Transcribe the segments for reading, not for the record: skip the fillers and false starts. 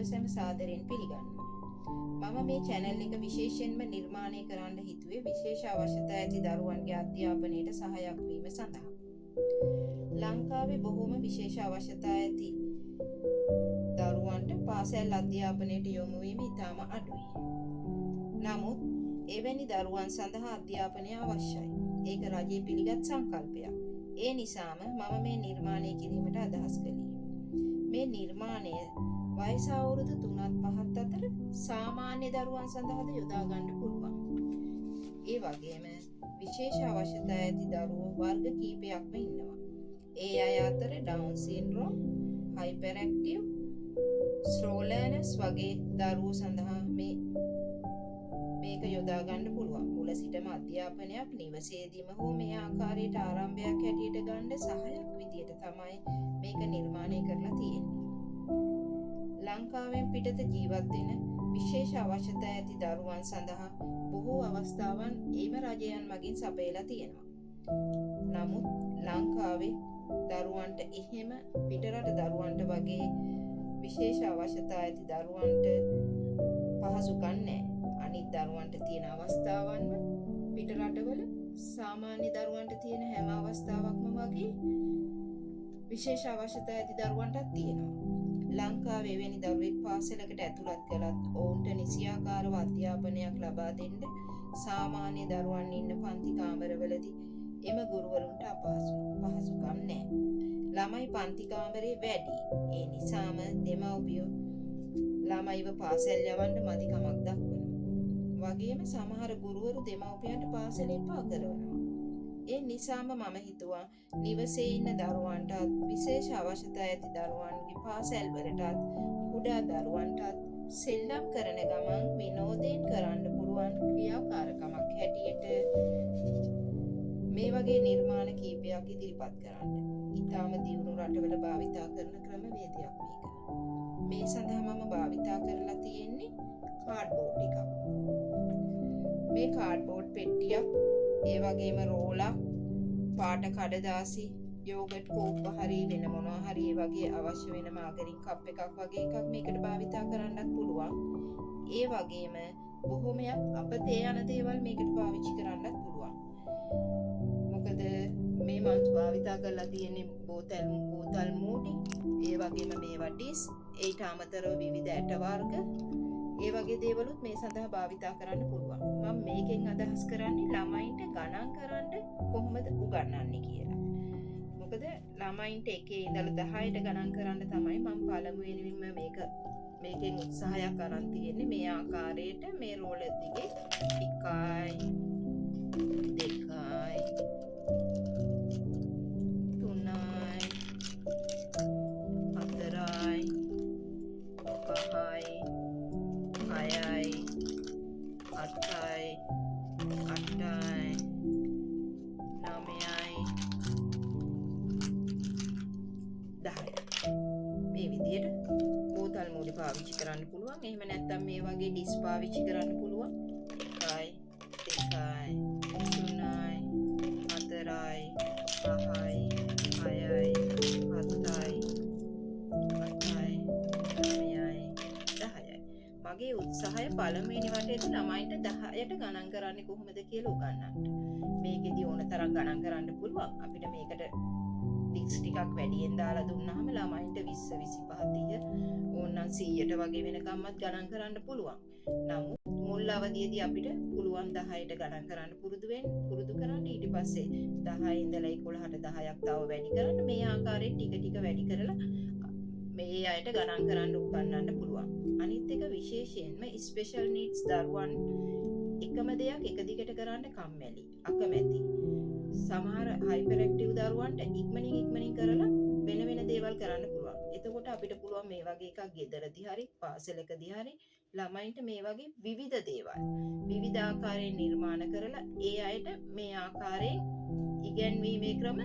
සැම සාදරයෙන් පිළිගන්නවා. මම මේ channel එක විශේෂයෙන්ම නිර්මාණය කරන්න හිතුවේ විශේෂ අවශ්‍යතා ඇති දරුවන්ගේ අධ්‍යාපනයට සහායක් වීම සඳහා. ලංකාවේ බොහෝම විශේෂ අවශ්‍යතා ඇති දරුවන්ට පාසල් අධ්‍යාපනයට යොමු වීම ඉතාම අඩුයි. නමුත් එවැනි දරුවන් සඳහා අධ්‍යාපනය අවශ්‍යයි. ඒක රජයේ පිළිගත් සංකල්පයක්. ඒ නිසාම මම මේ නිර්මාණය කිරීමට අදහස් කළේ. මේ නිර්මාණය වයස අවුරුදු 3-5 අතර සාමාන්‍ය දරුවන් සඳහාද යොදා ගන්න පුළුවන්. ඒ වගේම විශේෂ අවශ්‍යතා ඇති දරුවෝ වර්ග කීපයක්ම ඉන්නවා. ඒ අය අතර Down syndrome, hyperactive, slow learners වගේ දරුවෝ සඳහා මේක යොදා ගන්න පුළුවන්. මුල සිටම අධ්‍යාපනයක් නිවසේදීම හෝ මේ ආකාරයට ආරම්භයක් හැටියට ගන්න සහායක් විදියට තමයි මේක නිර්මාණය කරලා තියෙන්නේ. ලංකාවෙන් පිටත ජීවත් වෙන විශේෂ අවශ්‍යතා ඇති දරුවන් සඳහා බොහෝ අවස්ථාවන් ඒම රජයන් මගින් සපයලා තියෙනවා. නමුත් ලංකාවේ දරුවන්ට එහෙම පිටරට දරුවන්ට වගේ විශේෂ අවශ්‍යතා ඇති දරුවන්ට පහසුකම් නැහැ. අනිත් දරුවන්ට තියෙන අවස්ථාවන්ම පිට රටවල සාමාන්‍ය දරුවන්ට තියෙන හැම අවස්ථාවක්ම වගේ විශේෂ අවශ්‍යතා ඇති දරුවන්ටත් තියෙනවා. ලංකාවේ වෙනි දරුවෙක් පාසලකට ඇතුළත් කළත් ඔවුන්ට නිසියාකාරව අධ්‍යාපනයක් ලබා දෙන්න සාමාන්‍ය දරුවන් ඉන්න පන්ති කාමරවලදී එම ගුරුවරුන්ට පහසුකම් නැහැ. ළමයි පන්ති කාමරේ වැඩි. ඒ නිසාම දෙමව්පියෝ ළමයිව පාසල් යවන්න මදිකමක් දක්වනවා. වගේම සමහර ගුරුවරු දෙමව්පියන්ට පාසල එපා කරනවා. ඒ නිසාම මම හිතුවා නිවසේ ඉන්න දරුවන්ටත් විශේෂ අවශ්‍යතා ඇති දරුවන්ගේ පාසල් වලටත් කුඩා දරුවන්ටත් සෙල්ලම් කරන ගමන් විනෝදයෙන් කරන්න පුළුවන් ක්‍රියාකාරකමක් හැටියට මේ වගේ නිර්මාණ කීපයක් ඉදිරිපත් කරන්න. ඊටාම දියුණු රටවල භාවිතා කරන ක්‍රමවේදයක් මේක. මේ සඳහා මම භාවිතා කරලා තියෙන්නේ කාඩ්බෝඩ් එකක්. මේ කාඩ්බෝඩ් පෙට්ටියක්, ඒ වගේම රෝලක්, පාට කඩදාසි, යෝගට් කෝප්ප හරි වෙන මොනවා හරි ඒ වගේ අවශ්‍ය වෙන මාගරින් කප් එකක් වගේ එකක් මේකට භාවිතා කරන්නත් පුළුවන්. ඒ වගේම බොහොමයක් අපතේ යන දේවල් මේකට පාවිච්චි කරන්නත් පුළුවන්. මොකද මේ මම භාවිතා කරලා තියෙන්නේ බෝතල් මූඩි, ඒ වගේම මේවා ඩිස්, ඊට අමතරව විවිධ ඇට වර්ග, ඒ වගේ දේවලුත් මේ සඳහා භාවිතා කරන්න පුළුවන්. මම මේකෙන් අදහස් කරන්නේ ළමයින්ට ගණන් කරන්න කොහොමද උගන්වන්නේ කියලා. මොකද ළමයින්ට 1 ඉඳලා 10ට ගණන් කරන්න තමයි මම පළමුවෙනින්ම මේකෙන් උත්සාහයක් අරන් තියෙන්නේ. මේ ආකාරයට මේ රෝල දිගේ 1යි 2යි 10 මේ විදියට බෝතල් මූඩි පාවිච්චි කරන්න පුළුවන්. එහෙම නැත්නම් මේ වගේ ඩිස් පාවිච්චි කරන්න පුළුවන්. 1යි 2යි 3යි 4යි 5යි 6යි 7යි 8යි 9යි 10යි. මගේ උත්සාහය පළමුවෙනි වටේදී ළමයින්ට 10ට ගණන් කරන්නේ කොහොමද කියලා උගන්වන්න. මේකෙදි ඕන තරම් ගණන් කරන්න පුළුවන්. අපිට මේකට ටික්ස් ටිකක් වැඩියෙන් දාලා දුන්නාම ළමයින්ට 20 25 30 ඕනනම් 100ට වගේ වෙනකම්වත් ගණන් කරන්න පුළුවන්. නමුත් මුල් අවධියේදී අපිට පුළුවන් 10ට ගණන් කරන්න පුරුදු කරන්න. ඊට පස්සේ 10 ඉඳලා 11ට 10ක් තව වැඩි කරන්න. මේ ආකාරයෙන් ටික වැඩි කරලා මේ අයට ගණන් කරන්න උගන්වන්න පුළුවන්. අනිත් එක විශේෂයෙන්ම ස්පෙෂල් නීඩ්ස් දරුවන් එකම දෙයක් එක දිගට කරන්න කම්මැලි, අකමැති. සමහර හයිපරැක්ටිව් දරුවන්ට ඉක්මනින් කරලා වෙන දේවල් කරන්න පුළුවන්. එතකොට අපිට පුළුවන් මේ වගේ එකක් ගෙදරදී හරි පාසලකදී හරි ළමයින්ට මේ වගේ විවිධ දේවල් විවිධ ආකාරයෙන් නිර්මාණ කරලා ඒ අයට මේ ආකාරයෙන් ඉගැන්වීමේ ක්‍රම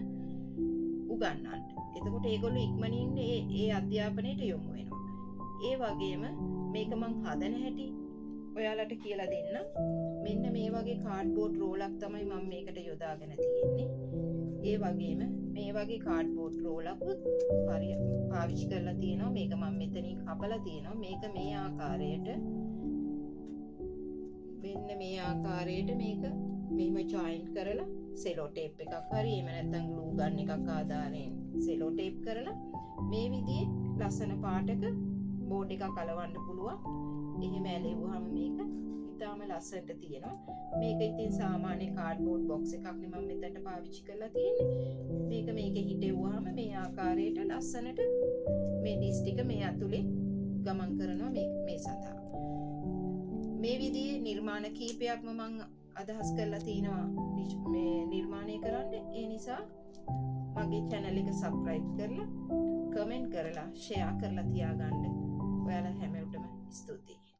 උගන්වන්න. එතකොට ඒගොල්ලෝ ඉක්මනින් ඒ අධ්‍යාපනයට යොමු වෙනවා. ඒ වගේම මේක මං හදන හැටි ඔයාලට කියලා දෙන්න. මෙන්න මේ වගේ කාඩ්බෝඩ් රෝලක් තමයි මම මේකට යොදාගෙන තියෙන්නේ. ඒ වගේම මේ වගේ කාඩ්බෝඩ් රෝලකුත් පාවිච්චි කරලා තියෙනවා. මේක මම මෙතනින් කපලා තියෙනවා. මේක මේ ආකාරයට මෙන්න මේ ආකාරයට මේක මෙහෙම ජොයින්ට් කරලා සෙලෝ ටේප් එකක් හරි එහෙම නැත්නම් ග්ලූ ගන් එකක් ආධාරයෙන් සෙලෝ ටේප් කරලා මේ විදිහේ ලස්සන පාටක බෝඩ් එකක් අලවන්න පුළුවන්. එහෙම ඇලෙවුවාම මේක ඉතාලම ලස්සනට තියෙනවා. මේක ඉතින් සාමාන්‍ය කාඩ්බෝඩ් බොක්ස් එකක් නේ මම මෙතනට පාවිච්චි කරලා තියෙන්නේ. මේක මේකේ හිටෙවුවාම මේ ආකාරයට ලස්සනට මේ ඩිස් ටික මේ ඇතුලේ ගමන් කරනවා මේ සඳහා. මේ විදිහේ නිර්මාණ කීපයක්ම මම අදහස් කරලා තිනවා මේ නිර්මාණය කරන්න. ඒ නිසා මගේ channel එක subscribe කරලා comment කරලා share කරලා තියාගන්න. ඔයාලා හැමෝටම ස්තුතියි.